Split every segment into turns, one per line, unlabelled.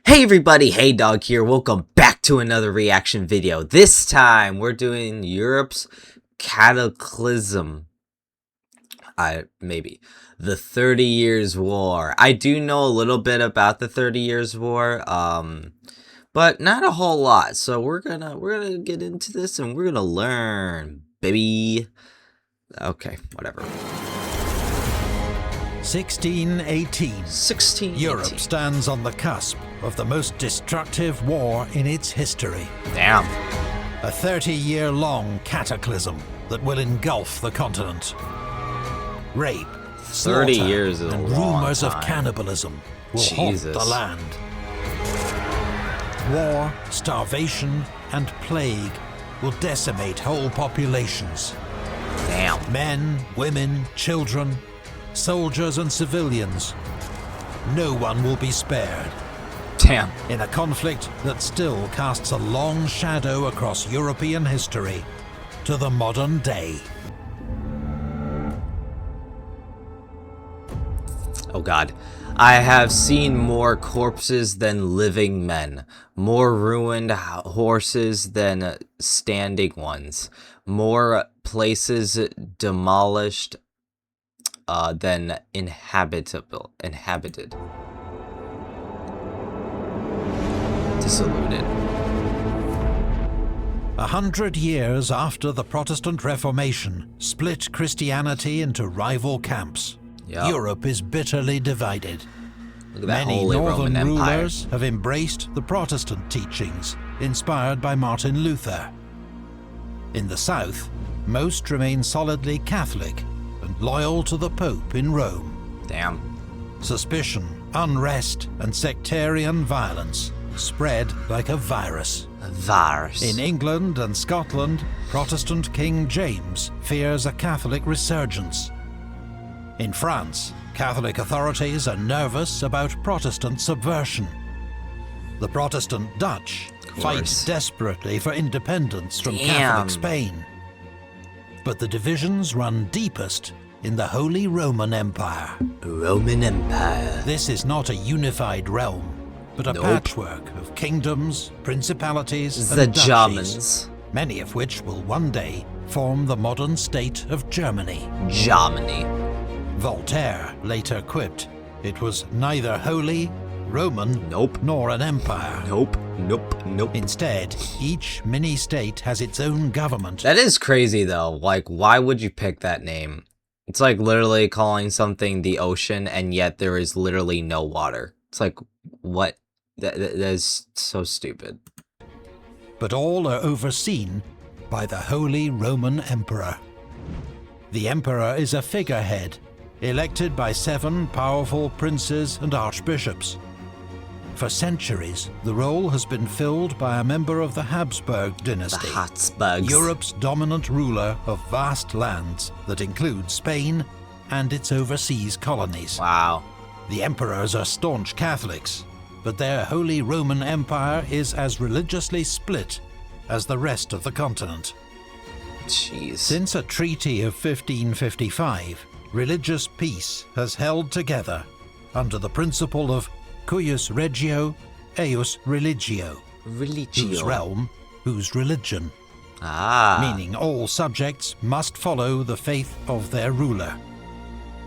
Hey everybody, Haydog here. Welcome back to another reaction video. This time we're doing Europe's Cataclysm. Maybe the 30 Years War. I do know a little bit about the 30 Years War, but not a whole lot. So we're gonna get into this and we're gonna learn, baby. Okay, whatever.
1618. Europe stands on the cusp of the most destructive war in its history.
Damn.
A 30-year-long cataclysm that will engulf the continent. Rape,
30 years is
and
a long
rumors
time.
of cannibalism will haunt the land. War, starvation, and plague will decimate whole populations.
Damn.
Men, women, children, soldiers and civilians. No one will be spared.
Damn.
In a conflict that still casts a long shadow across European history to the modern day.
Oh God. I have seen more corpses than living men, more ruined horses than standing ones, more places demolished than inhabited. Disillusioned.
100 years after the Protestant Reformation split Christianity into rival camps, Europe is bitterly divided. Many northern rulers have embraced the Protestant teachings inspired by Martin Luther. In the south, most remain solidly Catholic and loyal to the Pope in Rome.
Damn.
Suspicion, unrest, and sectarian violence spread like a virus.
A virus.
In England and Scotland, Protestant King James fears a Catholic resurgence. In France, Catholic authorities are nervous about Protestant subversion. The Protestant Dutch fight desperately for independence from Catholic Spain. But the divisions run deepest in the Holy Roman Empire.
Roman Empire.
This is not a unified realm, but a patchwork of kingdoms, principalities, and duchies, many of which will one day form the modern state of Germany.
Germany.
Voltaire later quipped, it was neither holy, Roman, nor an empire. Instead, each mini-state has its own government.
That is crazy though, like why would you pick that name? It's like literally calling something the ocean and yet there is literally no water. It's like, what? That is so stupid.
But all are overseen by the Holy Roman Emperor. The Emperor is a figurehead, elected by 7 powerful princes and archbishops. For centuries, the role has been filled by a member of the Habsburg dynasty,
The Habsburgs.
Europe's dominant ruler of vast lands that include Spain and its overseas colonies.
Wow.
The emperors are staunch Catholics, but their Holy Roman Empire is as religiously split as the rest of the continent.
Jeez.
Since a treaty of 1555, religious peace has held together under the principle of cuius regio, eius religio. Whose realm, whose religion. Meaning all subjects must follow the faith of their ruler.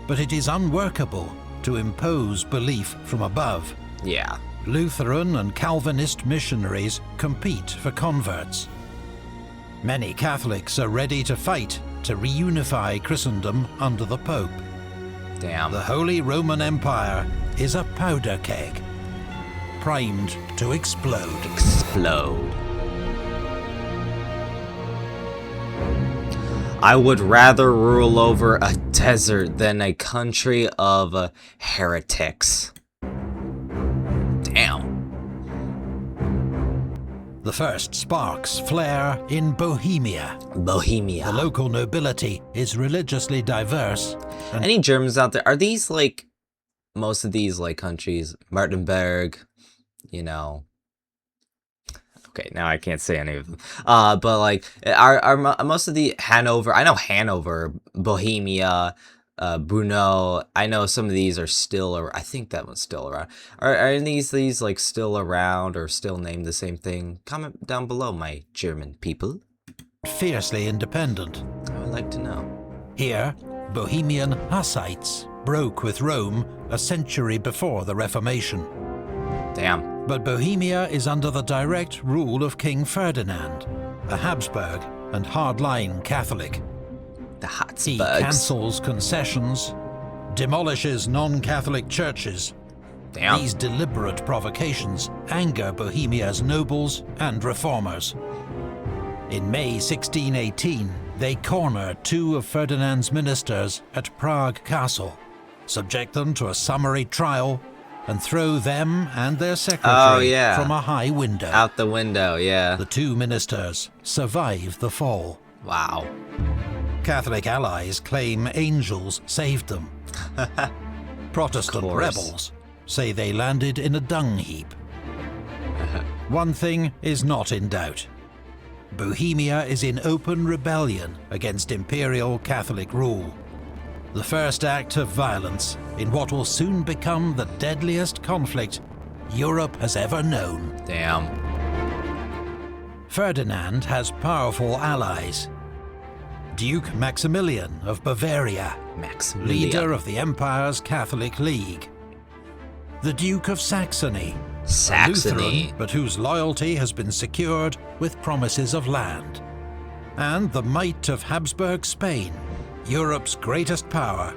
But it is unworkable to impose belief from above.
Yeah.
Lutheran and Calvinist missionaries compete for converts. Many Catholics are ready to fight to reunify Christendom under the Pope.
Damn.
The Holy Roman Empire is a powder keg, primed to explode.
I would rather rule over a desert than a country of heretics. Damn.
The first sparks flare in Bohemia.
Bohemia.
The local nobility is religiously diverse.
Any Germans out there? Are these like most of these like countries? Martenberg, you know. Okay, now I can't say any of them. But like, are most of the Hanover? I know Hanover, Bohemia, Bruno. I know some of these are still. I think that one's still around. Are any of these like still around or still named the same thing? Comment down below, my German people.
Fiercely independent.
I would like to know.
Here, Bohemian Hussites broke with Rome a century before the Reformation.
Damn.
But Bohemia is under the direct rule of King Ferdinand, a Habsburg and hardline Catholic.
The
He
Habsburgs.
cancels concessions, demolishes non-Catholic churches.
Damn.
These deliberate provocations anger Bohemia's nobles and reformers. In May 1618, they corner 2 of Ferdinand's ministers at Prague Castle, subject them to a summary trial, and throw them and their secretary from a high window.
Out the window, yeah.
The 2 ministers survive the fall.
Wow.
Catholic allies claim angels saved them. Protestant rebels say they landed in a dung heap. One thing is not in doubt. Bohemia is in open rebellion against imperial Catholic rule. The first act of violence in what will soon become the deadliest conflict Europe has ever known.
Damn.
Ferdinand has powerful allies. Duke Maximilian of Bavaria, leader of the Empire's Catholic League. The Duke of Saxony, a Lutheran, but whose loyalty has been secured with promises of land. And the might of Habsburg Spain, Europe's greatest power,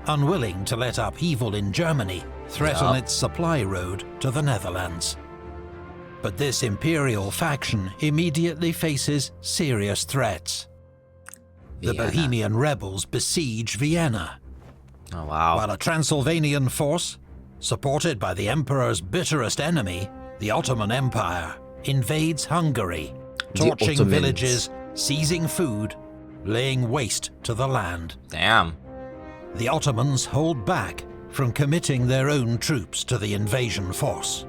unwilling to let upheaval in Germany threaten its supply road to the Netherlands. But this imperial faction immediately faces serious threats. The Bohemian rebels besiege Vienna.
Oh, wow.
While a Transylvanian force, supported by the emperor's bitterest enemy, the Ottoman Empire, invades Hungary, torching villages, seizing food, laying waste to the land.
Damn.
The Ottomans hold back from committing their own troops to the invasion force.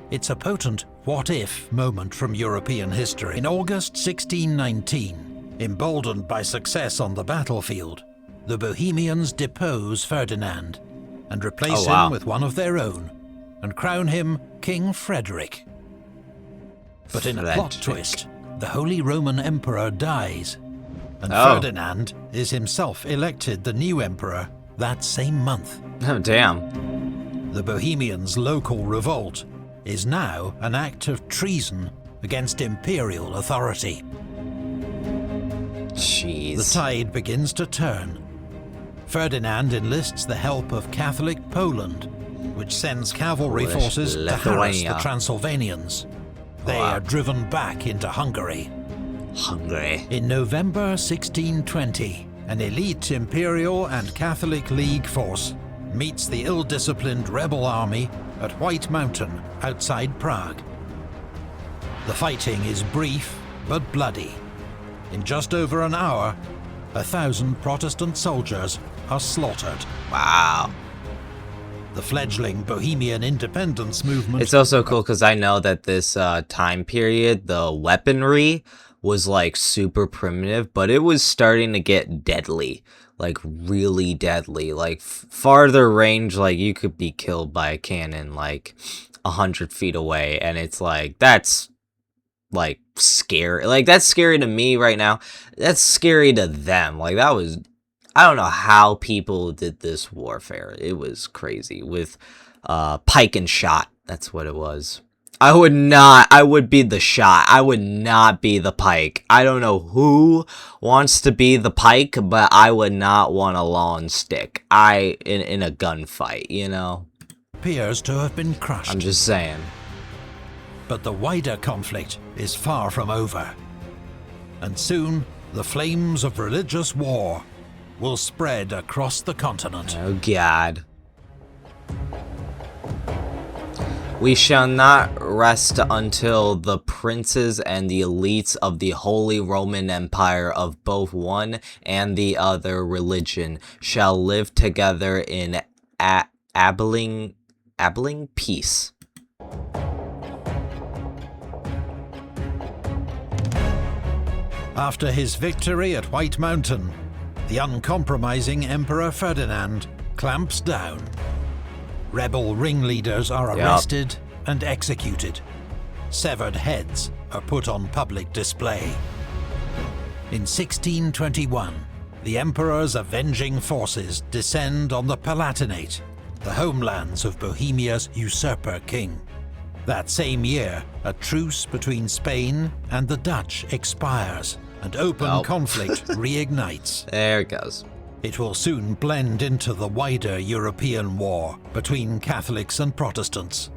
It's a potent what-if moment from European history. In August 1619, emboldened by success on the battlefield, the Bohemians depose Ferdinand and replace him with one of their own, and crown him King Frederick. But in a plot twist, the Holy Roman Emperor dies, and Ferdinand is himself elected the new emperor that same month.
Oh, damn.
The Bohemians' local revolt is now an act of treason against imperial authority.
Jeez.
The tide begins to turn. Ferdinand enlists the help of Catholic Poland, which sends cavalry forces to harass the Transylvanians. They are driven back into Hungary. In November 1620, an elite Imperial and Catholic League force meets the ill-disciplined rebel army at White Mountain outside Prague. The fighting is brief but bloody. In just over an hour, 1,000 Protestant soldiers are slaughtered.
Wow.
The fledgling Bohemian independence movement...
It's also cool because I know that this time period, the weaponry was like super primitive, but it was starting to get deadly. Like really deadly. Like farther range, like you could be killed by a cannon like 100 feet away. And it's like, that's like scary. Like that's scary to me right now. That's scary to them. Like that was... I don't know how people did this warfare. It was crazy with pike and shot. That's what it was. I would be the shot. I would not be the pike. I don't know who wants to be the pike, but I would not want a long stick. In a gunfight, you know?
Appears to have been crushed.
I'm just saying.
But the wider conflict is far from over. And soon, the flames of religious war will spread across the continent.
Oh God. We shall not rest until the princes and the elites of the Holy Roman Empire of both one and the other religion shall live together in abling peace.
After his victory at White Mountain, the uncompromising Emperor Ferdinand clamps down. Rebel ringleaders are arrested and executed. Severed heads are put on public display. In 1621, the Emperor's avenging forces descend on the Palatinate, the homelands of Bohemia's usurper king. That same year, a truce between Spain and the Dutch expires, and open conflict reignites.
There it goes.
It will soon blend into the wider European war between Catholics and Protestants.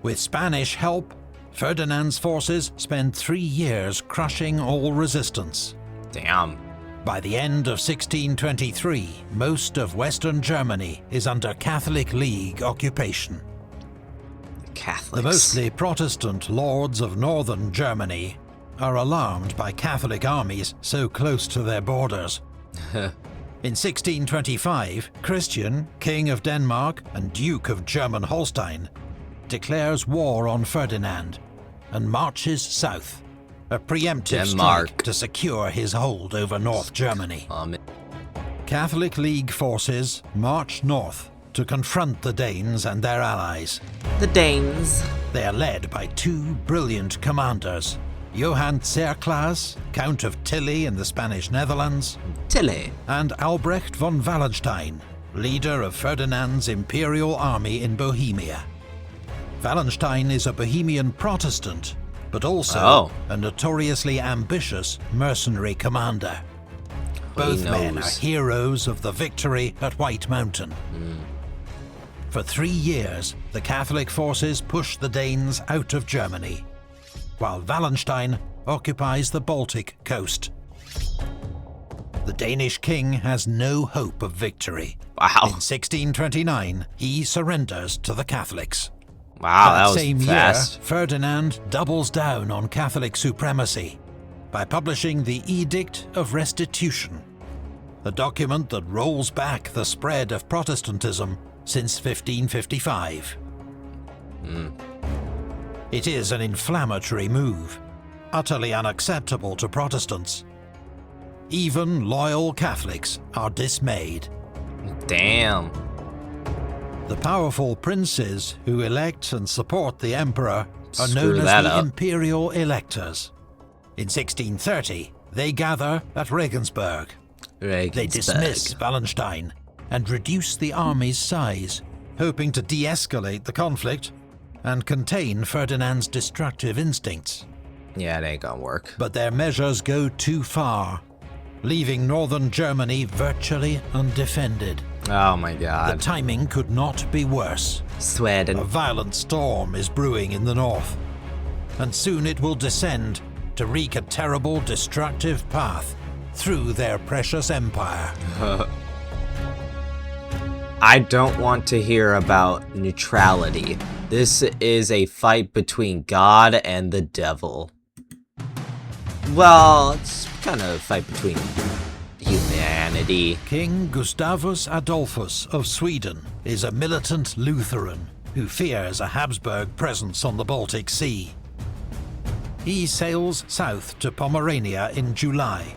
With Spanish help, Ferdinand's forces spend 3 years crushing all resistance.
Damn.
By the end of 1623, most of Western Germany is under Catholic League occupation.
Catholics.
The mostly Protestant lords of northern Germany are alarmed by Catholic armies so close to their borders. In 1625, Christian, King of Denmark and Duke of German Holstein, declares war on Ferdinand and marches south, a preemptive strike to secure his hold over North Germany. Catholic League forces march north to confront the Danes and their allies.
The Danes.
They are led by 2 brilliant commanders, Johann Tserclaes, Count of Tilly in the Spanish Netherlands,
Tilly,
and Albrecht von Wallenstein, leader of Ferdinand's imperial army in Bohemia. Wallenstein is a Bohemian Protestant, but also a notoriously ambitious mercenary commander. Both men are heroes of the victory at White Mountain. For 3 years, the Catholic forces push the Danes out of Germany, while Wallenstein occupies the Baltic coast. The Danish king has no hope of victory.
Wow.
In 1629, he surrenders to the Catholics.
Wow, that was
same
fast.
year, Ferdinand doubles down on Catholic supremacy by publishing the Edict of Restitution, a document that rolls back the spread of Protestantism since 1555. It is an inflammatory move, utterly unacceptable to Protestants. Even loyal Catholics are dismayed.
Damn.
The powerful princes who elect and support the emperor are known as the imperial electors. In 1630, they gather at Regensburg. They dismiss Wallenstein and reduce the army's size, hoping to de-escalate the conflict and contain Ferdinand's destructive instincts.
Yeah, it ain't gonna work.
But their measures go too far, leaving northern Germany virtually undefended.
Oh my god.
The timing could not be worse.
Sweden.
A violent storm is brewing in the north, and soon it will descend to wreak a terrible, destructive path through their precious empire.
I don't want to hear about neutrality. This is a fight between God and the devil. Well, it's kind of a fight between humanity.
King Gustavus Adolphus of Sweden is a militant Lutheran who fears a Habsburg presence on the Baltic Sea. He sails south to Pomerania in July.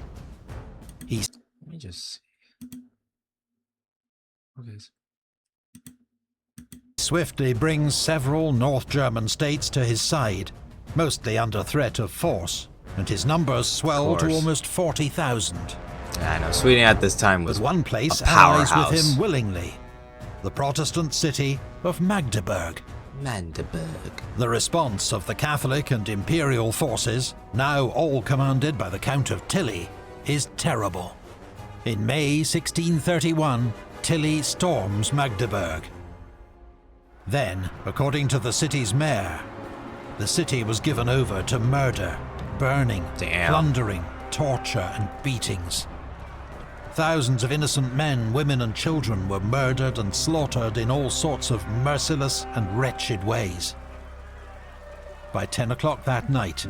Let me just see. Okay.
Swiftly brings several North German states to his side, mostly under threat of force, and his numbers swell to almost 40,000.
Yeah, I know. Sweden at this time was
But one place
a powerhouse.
allies with him willingly, the Protestant city of Magdeburg. The response of the Catholic and Imperial forces, now all commanded by the Count of Tilly, is terrible. In May 1631, Tilly storms Magdeburg. Then, according to the city's mayor, the city was given over to murder, burning, plundering, torture and beatings. Thousands of innocent men, women and children were murdered and slaughtered in all sorts of merciless and wretched ways. By 10 o'clock that night,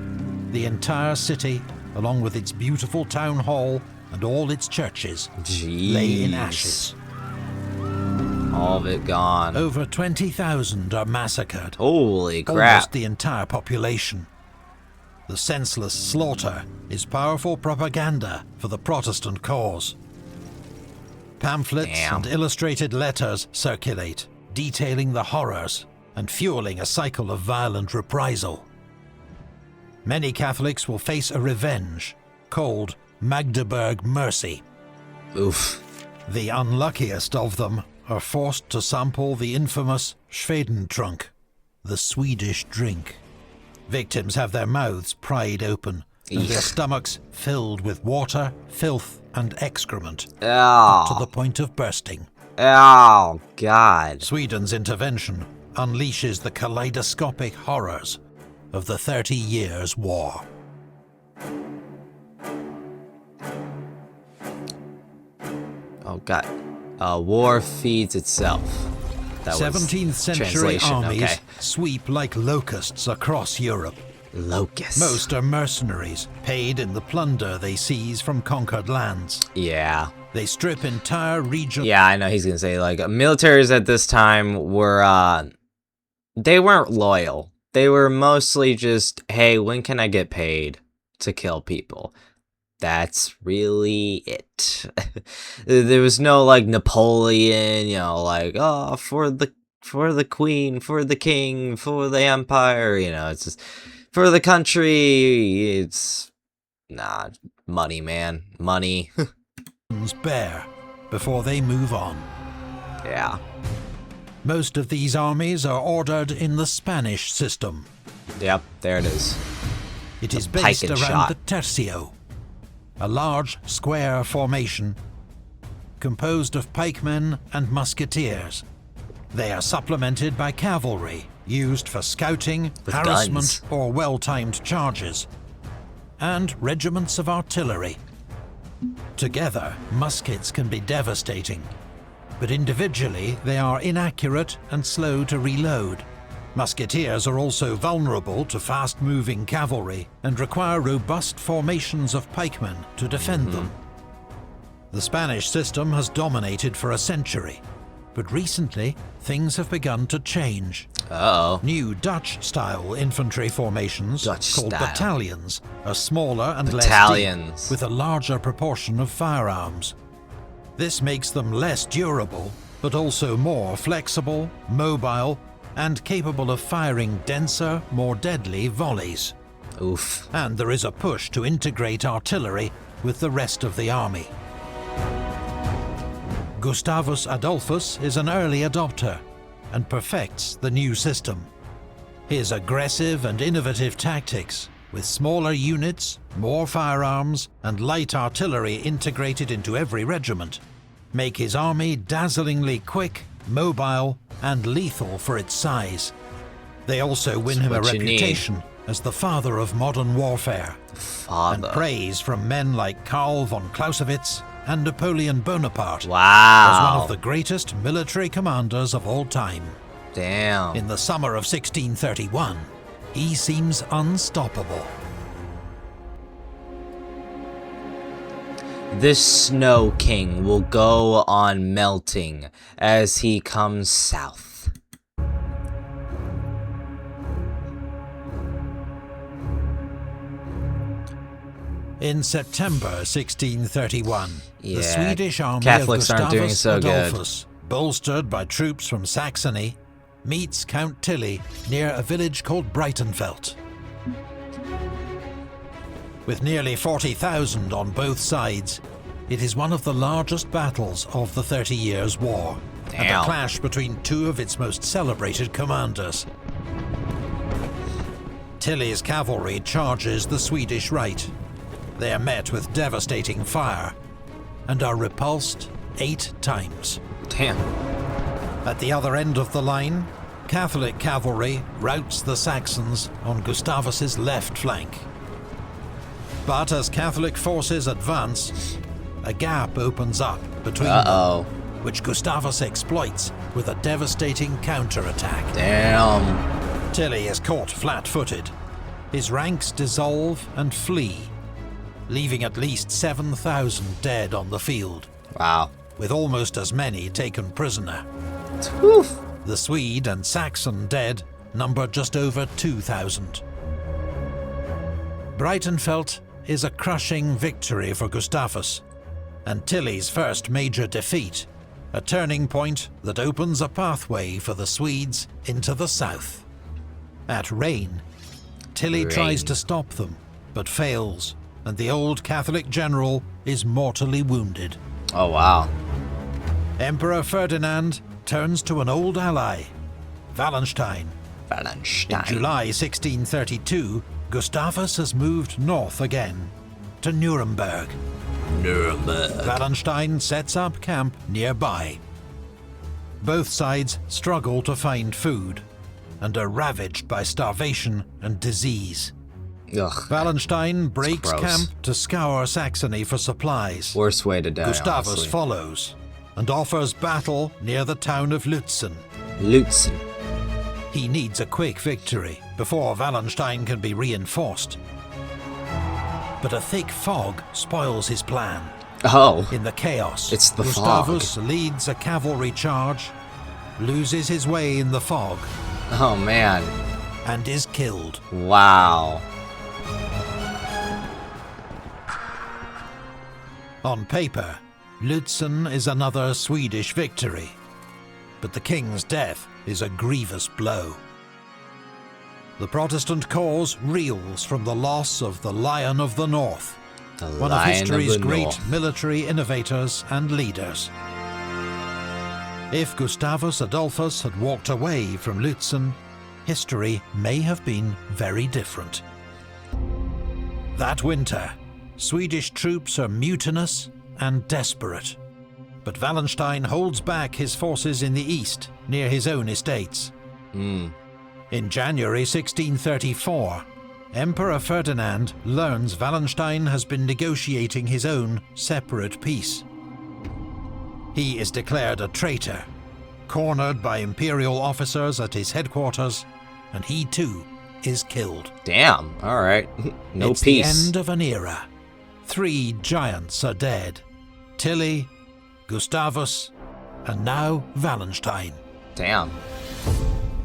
the entire city, along with its beautiful town hall and all its churches, lay in ashes.
All of it gone.
Over 20,000 are massacred.
Holy crap.
Almost the entire population. The senseless slaughter is powerful propaganda for the Protestant cause. Pamphlets and illustrated letters circulate, detailing the horrors and fueling a cycle of violent reprisal. Many Catholics will face a revenge called Magdeburg Mercy.
Oof.
The unluckiest of them are forced to sample the infamous Schwedentrunk, the Swedish drink. Victims have their mouths pried open and their stomachs filled with water, filth and excrement, up to the point of bursting.
Oh, God.
Sweden's intervention unleashes the kaleidoscopic horrors of the 30 Years' War.
Oh, God. War feeds itself. That
17th
was
century armies
okay.
sweep like locusts across Europe.
Locusts.
Most are mercenaries, paid in the plunder they seize from conquered lands.
Yeah.
They strip entire regions.
Yeah, I know he's gonna say, like, militaries at this time were, they weren't loyal. They were mostly just, hey, when can I get paid to kill people? That's really it. There was no, like, Napoleon, you know, like, oh, for the queen, for the king, for the empire, you know, it's just, for the country, it's, nah, money, man, money.
Bare before they move on.
Yeah.
Most of these armies are ordered in the Spanish system.
Yep, there it is.
It is
pike
based
and
around
shot.
the tercio, a large square formation composed of pikemen and musketeers. They are supplemented by cavalry, used for scouting,
With
harassment,
guns.
or well-timed charges, and regiments of artillery. Together, muskets can be devastating, but individually they are inaccurate and slow to reload. Musketeers are also vulnerable to fast-moving cavalry and require robust formations of pikemen to defend them. The Spanish system has dominated for a century, but recently things have begun to change.
Uh-oh.
New Dutch-style infantry formations,
Dutch
called
style.
battalions, are smaller and
Battalions.
less deep, with a larger proportion of firearms. This makes them less durable, but also more flexible, mobile, and capable of firing denser, more deadly volleys.
Oof.
And there is a push to integrate artillery with the rest of the army. Gustavus Adolphus is an early adopter and perfects the new system. His aggressive and innovative tactics, with smaller units, more firearms, and light artillery integrated into every regiment, make his army dazzlingly quick, mobile, and lethal for its size. They also win him a
what you need.
reputation as the father of modern warfare, and
Father.
praise from men like Karl von Clausewitz and Napoleon Bonaparte as one
Wow.
of the greatest military commanders of all time.
Damn.
In the summer of 1631, he seems unstoppable.
This Snow King will go on melting as he comes south.
In September 1631, the
Yeah,
Swedish army
Catholics
of
aren't doing
Gustavus
so good.
Adolphus, bolstered by troops from Saxony, meets Count Tilly near a village called Breitenfeld. With nearly 40,000 on both sides, it is one of the largest battles of the 30 Years' War, and a
Damn.
clash between two of its most celebrated commanders. Tilly's cavalry charges the Swedish right. They are met with devastating fire and are repulsed 8 times.
Damn.
At the other end of the line, Catholic cavalry routs the Saxons on Gustavus's left flank. But as Catholic forces advance, a gap opens up between them, which Gustavus exploits with a devastating counterattack.
Damn.
Tilly is caught flat-footed. His ranks dissolve and flee, leaving at least 7,000 dead on the field,
Wow.
with almost as many taken prisoner.
Oof.
The Swede and Saxon dead number just over 2,000. Breitenfeld is a crushing victory for Gustavus, and Tilly's first major defeat, a turning point that opens a pathway for the Swedes into the south. At Rhein, Tilly tries to stop them, but fails, and the old Catholic general is mortally wounded.
Oh, wow.
Emperor Ferdinand turns to an old ally, Wallenstein. In July 1632, Gustavus has moved north again, to Nuremberg. Wallenstein sets up camp nearby. Both sides struggle to find food, and are ravaged by starvation and disease.
Ugh,
Wallenstein breaks camp to scour Saxony for supplies.
Worst way to die,
Gustavus
honestly.
follows, and offers battle near the town of Lutzen.
Lutzen.
He needs a quick victory before Wallenstein can be reinforced. But a thick fog spoils his plan.
Oh.
In the chaos,
It's the
Gustavus leads a cavalry charge, loses his way in the fog,
Oh, man.
and is killed.
Wow.
On paper, Lutzen is another Swedish victory, but the king's death is a grievous blow. The Protestant cause reels from the loss of the Lion of the North, one of history's great military innovators and leaders. If Gustavus Adolphus had walked away from Lutzen, history may have been very different. That winter, Swedish troops are mutinous and desperate, but Wallenstein holds back his forces in the east, near his own estates. In January 1634, Emperor Ferdinand learns Wallenstein has been negotiating his own separate peace. He is declared a traitor, cornered by imperial officers at his headquarters, and he too is killed.
Damn, alright. No
It's
peace.
the end of an era. 3 giants are dead. Tilly, Gustavus, and now Wallenstein.
Damn.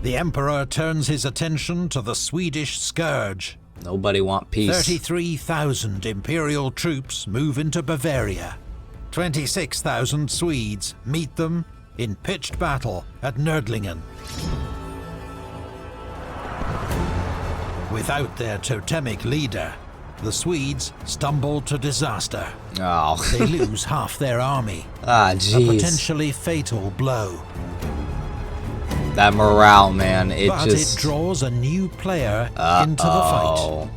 The Emperor turns his attention to the Swedish scourge.
Nobody want peace.
33,000 imperial troops move into Bavaria. 26,000 Swedes meet them in pitched battle at Nördlingen. Without their totemic leader, the Swedes stumble to disaster.
Oh.
They lose half their army.
Ah,
A
jeez.
potentially fatal blow.
That morale, man.
But it draws a new player into the fight.
Oh.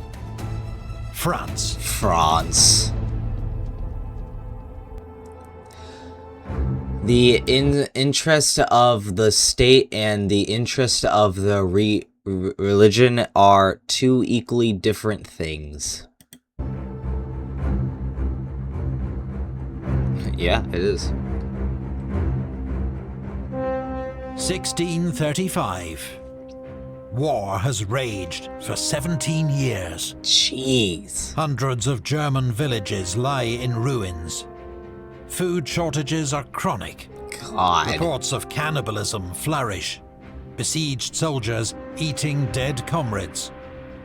France.
France. The interest of the state and the interest of the religion are two equally different things. Yeah, it is.
1635. War has raged for 17 years.
Jeez.
Hundreds of German villages lie in ruins. Food shortages are chronic.
God.
Reports of cannibalism flourish. Besieged soldiers eating dead comrades.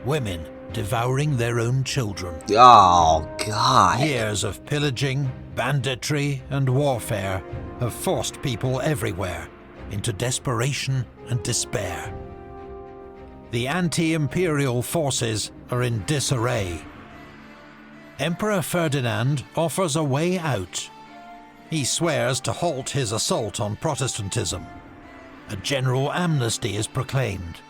Women devouring their own children.
Oh, God.
Years of pillaging, banditry, and warfare have forced people everywhere into desperation and despair. The anti-imperial forces are in disarray. Emperor Ferdinand offers a way out. He swears to halt his assault on Protestantism. A general amnesty is proclaimed.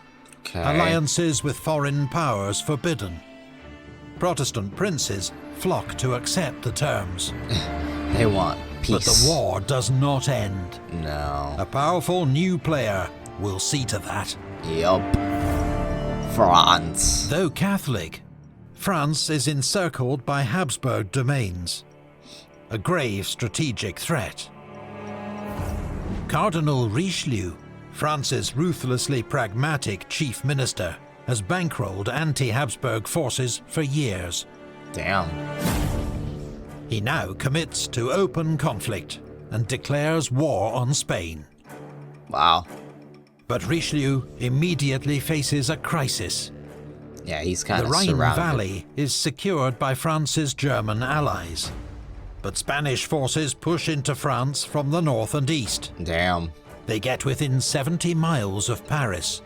Okay.
Alliances with foreign powers forbidden. Protestant princes flock to accept the terms.
They want peace.
But the war does not end.
No.
A powerful new player will see to that.
Yup. France.
Though Catholic, France is encircled by Habsburg domains, a grave strategic threat. Cardinal Richelieu, France's ruthlessly pragmatic chief minister, has bankrolled anti-Habsburg forces for years.
Damn.
He now commits to open conflict and declares war on Spain.
Wow.
But Richelieu immediately faces a crisis.
Yeah, he's kind
The
of
Rhine
surrounded.
Valley is secured by France's German allies, but Spanish forces push into France from the north and east.
Damn.
They get within 70 miles of Paris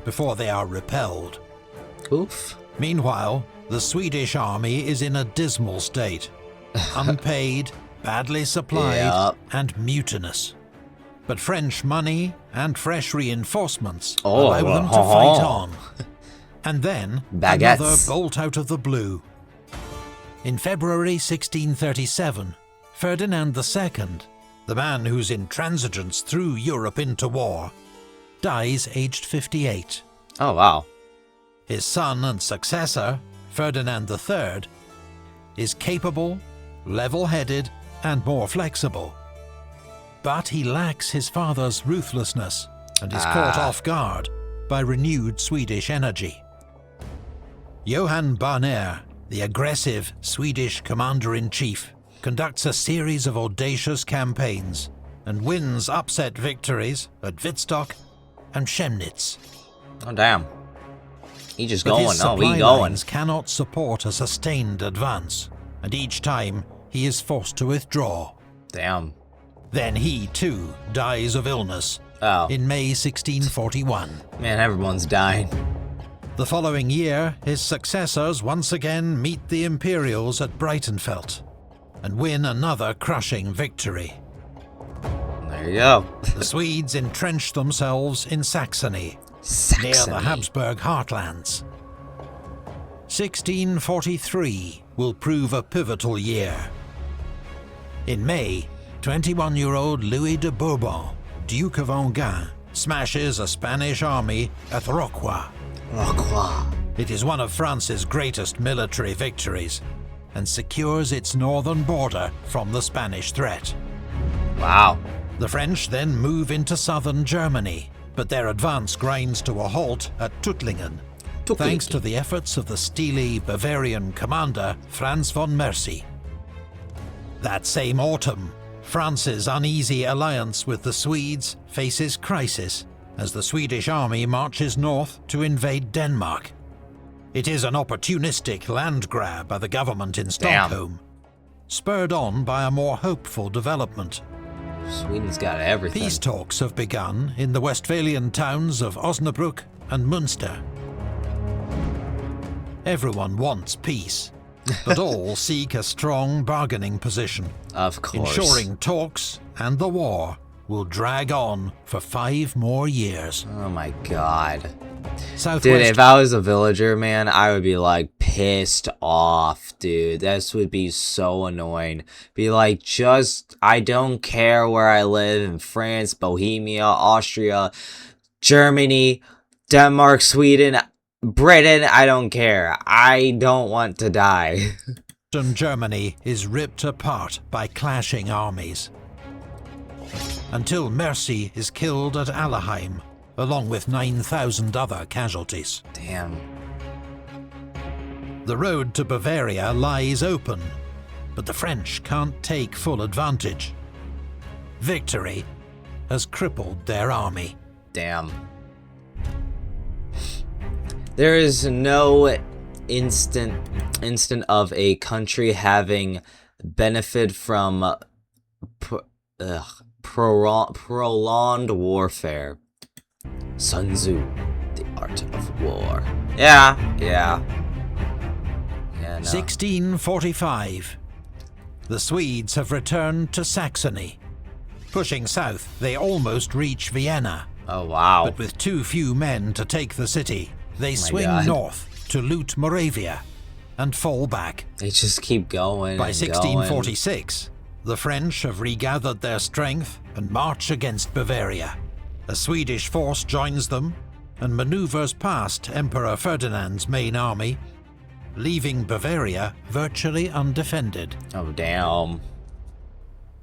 before they are repelled.
Oof.
Meanwhile, the Swedish army is in a dismal state, unpaid, badly supplied,
Yep.
and mutinous. But French money and fresh reinforcements
Oh,
allow them to fight on. And then,
Baguettes.
another bolt out of the blue. In February 1637, Ferdinand II, the man whose intransigence threw Europe into war, dies aged 58.
Oh, wow.
His son and successor, Ferdinand III, is capable, level-headed, and more flexible. But he lacks his father's ruthlessness and is caught off guard by renewed Swedish energy. Johan Barner, the aggressive Swedish commander-in-chief, conducts a series of audacious campaigns and wins upset victories at Wittstock and Chemnitz.
Oh, damn. He just
But
going.
his
Oh,
supply
we going.
lines cannot support a sustained advance, and each time he is forced to withdraw.
Damn.
Then he, too, dies of illness
Oh.
in May 1641.
Man, everyone's dying.
The following year, his successors once again meet the Imperials at Breitenfeld and win another crushing victory.
There you go.
The Swedes entrench themselves in Saxony, near
Saxony.
the Habsburg heartlands. 1643 will prove a pivotal year. In May, 21-year-old Louis de Bourbon, Duke of Enghien, smashes a Spanish army at Rocroi.
Rocroi.
It is one of France's greatest military victories and secures its northern border from the Spanish threat.
Wow.
The French then move into southern Germany, but their advance grinds to a halt at Tuttlingen, thanks to the efforts of the steely Bavarian commander Franz von Mercy. That same autumn, France's uneasy alliance with the Swedes faces crisis as the Swedish army marches north to invade Denmark. It is an opportunistic land grab by the government in Stockholm, spurred on by a more hopeful development.
Sweden's got everything.
Peace talks have begun in the Westphalian towns of Osnabrück and Münster. Everyone wants peace, but all seek a strong bargaining position,
Of course.
ensuring talks and the war will drag on for 5 more years.
Oh my god.
Southwest
Dude, if I was a villager, man, I would be like pissed off, dude. This would be so annoying. Be like, I don't care where I live in France, Bohemia, Austria, Germany, Denmark, Sweden, Britain, I don't care. I don't want to die.
Germany is ripped apart by clashing armies, until Mercy is killed at Allerheim, along with 9,000 other casualties.
Damn.
The road to Bavaria lies open, but the French can't take full advantage. Victory has crippled their army.
Damn. There is no instant of a country having benefit from prolonged warfare. Sun Tzu, The Art of War. Yeah. No.
1645. The Swedes have returned to Saxony. Pushing south, they almost reach Vienna.
Oh, wow.
But with too few men to take the city, they swing
God.
north to loot Moravia and fall back.
They just keep going.
By
and
1646, the French have regathered their strength and march against Bavaria. A Swedish force joins them and maneuvers past Emperor Ferdinand's main army, leaving Bavaria virtually undefended.
Going. Oh, damn.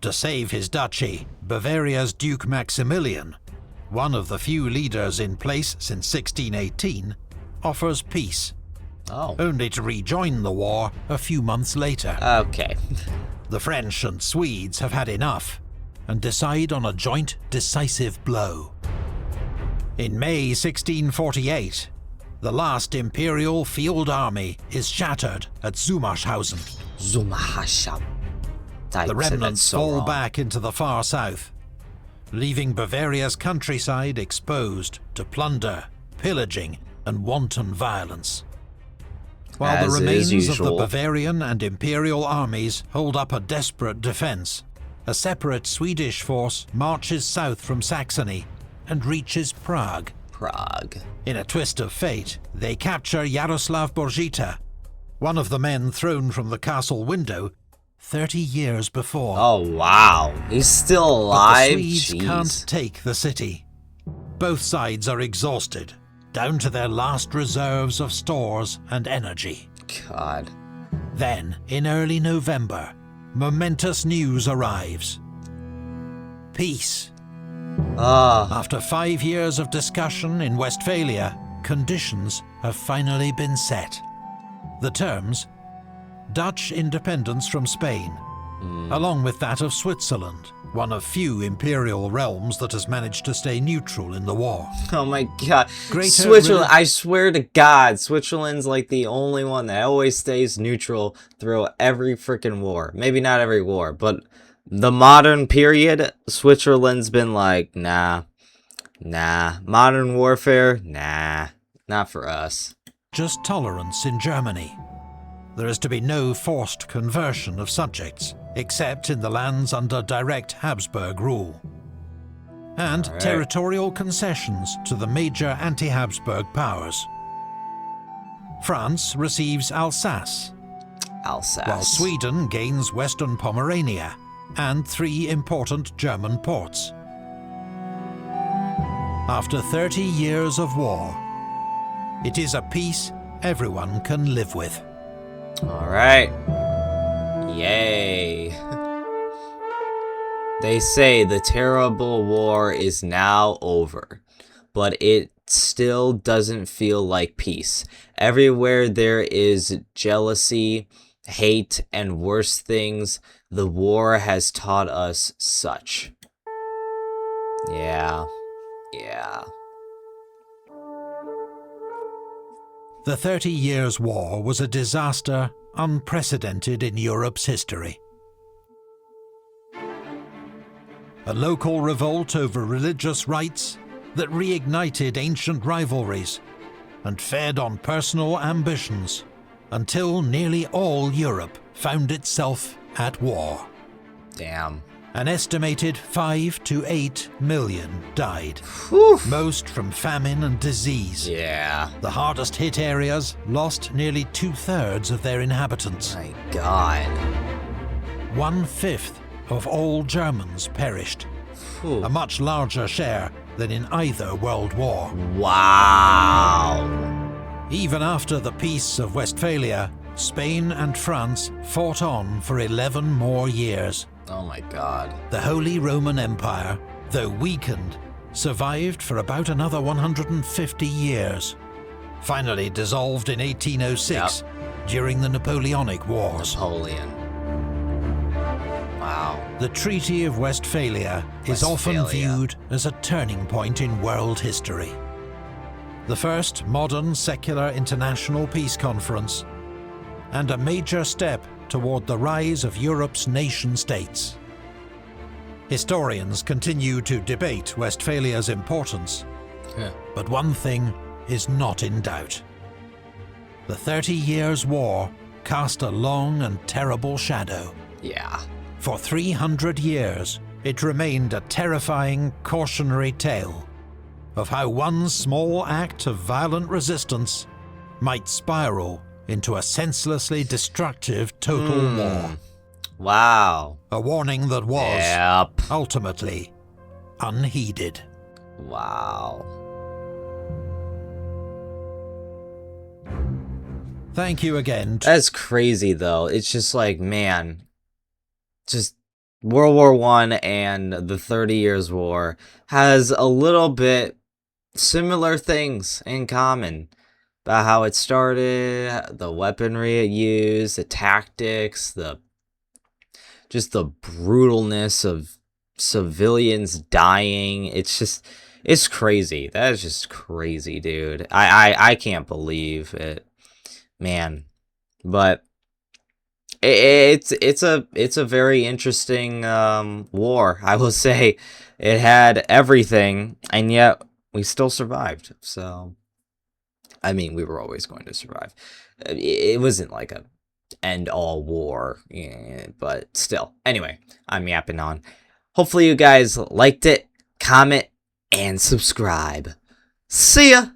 To save his duchy, Bavaria's Duke Maximilian, one of the few leaders in place since 1618, offers peace,
Oh.
only to rejoin the war a few months later.
Okay.
The French and Swedes have had enough and decide on a joint decisive blow. In May 1648, The last Imperial field army is shattered at Zumarshausen.
Zumahasham.
The remnants fall back into the far south, leaving Bavaria's countryside exposed to plunder, pillaging, and wanton violence. While the remains of the Bavarian and Imperial armies hold up a desperate defense, a separate Swedish force marches south from Saxony and reaches Prague. In a twist of fate, they capture Yaroslav Borgita, one of the men thrown from the castle window 30 years before.
Oh wow, he's still alive?
But the Swedes can't take the city. Both sides are exhausted, down to their last reserves of stores and energy.
God.
Then, in early November, momentous news arrives. Peace. After 5 years of discussion in Westphalia, conditions have finally been set. The terms: Dutch independence from Spain, along with that of Switzerland, one of few imperial realms that has managed to stay neutral in the war.
Oh my god. Switzerland, I swear to God, Switzerland's like the only one that always stays neutral through every freaking war. Maybe not every war, but the modern period, Switzerland's been like, nah. Modern warfare, nah, not for us.
Just tolerance in Germany. There is to be no forced conversion of subjects, except in the lands under direct Habsburg rule. And territorial concessions to the major anti-Habsburg powers. France receives Alsace, while Sweden gains Western Pomerania and 3 important German ports. After 30 years of war, it is a peace everyone can live with.
Alright. Yay. They say the terrible war is now over, but it still doesn't feel like peace. Everywhere there is jealousy, hate, and worse things. The war has taught us such. Yeah.
The 30 Years' War was a disaster unprecedented in Europe's history. A local revolt over religious rights that reignited ancient rivalries and fed on personal ambitions until nearly all Europe found itself at war.
Damn.
An estimated 5 to 8 million died, most from famine and disease.
Yeah.
The hardest hit areas lost nearly 2/3 of their inhabitants.
My God.
1/5 of all Germans perished, a much larger share than in either world war.
Wow.
Even after the Peace of Westphalia, Spain and France fought on for 11 more years.
Oh my God.
The Holy Roman Empire, though weakened, survived for about another 150 years. Finally dissolved in 1806 during the Napoleonic Wars.
Napoleon. Wow.
The Treaty of Westphalia is often viewed as a turning point in world history. The first modern secular international peace conference, and a major step toward the rise of Europe's nation-states. Historians continue to debate Westphalia's importance, but one thing is not in doubt. The 30 Years' War cast a long and terrible shadow.
Yeah.
For 300 years, it remained a terrifying, cautionary tale of how one small act of violent resistance might spiral into a senselessly destructive total war.
Wow.
A warning that was, ultimately, unheeded.
Wow.
Thank you again.
That's crazy, though. It's just like, man, just World War I and the 30 Years' War has a little bit similar things in common. About how it started, the weaponry it used, the tactics, just the brutalness of civilians dying. It's It's crazy. That is just crazy, dude. I can't believe it, man. But it's a very interesting war. I will say it had everything, and yet we still survived. So I mean, we were always going to survive. It wasn't like a end all war, but still. Anyway, I'm yapping on. Hopefully you guys liked it. Comment and subscribe. See ya!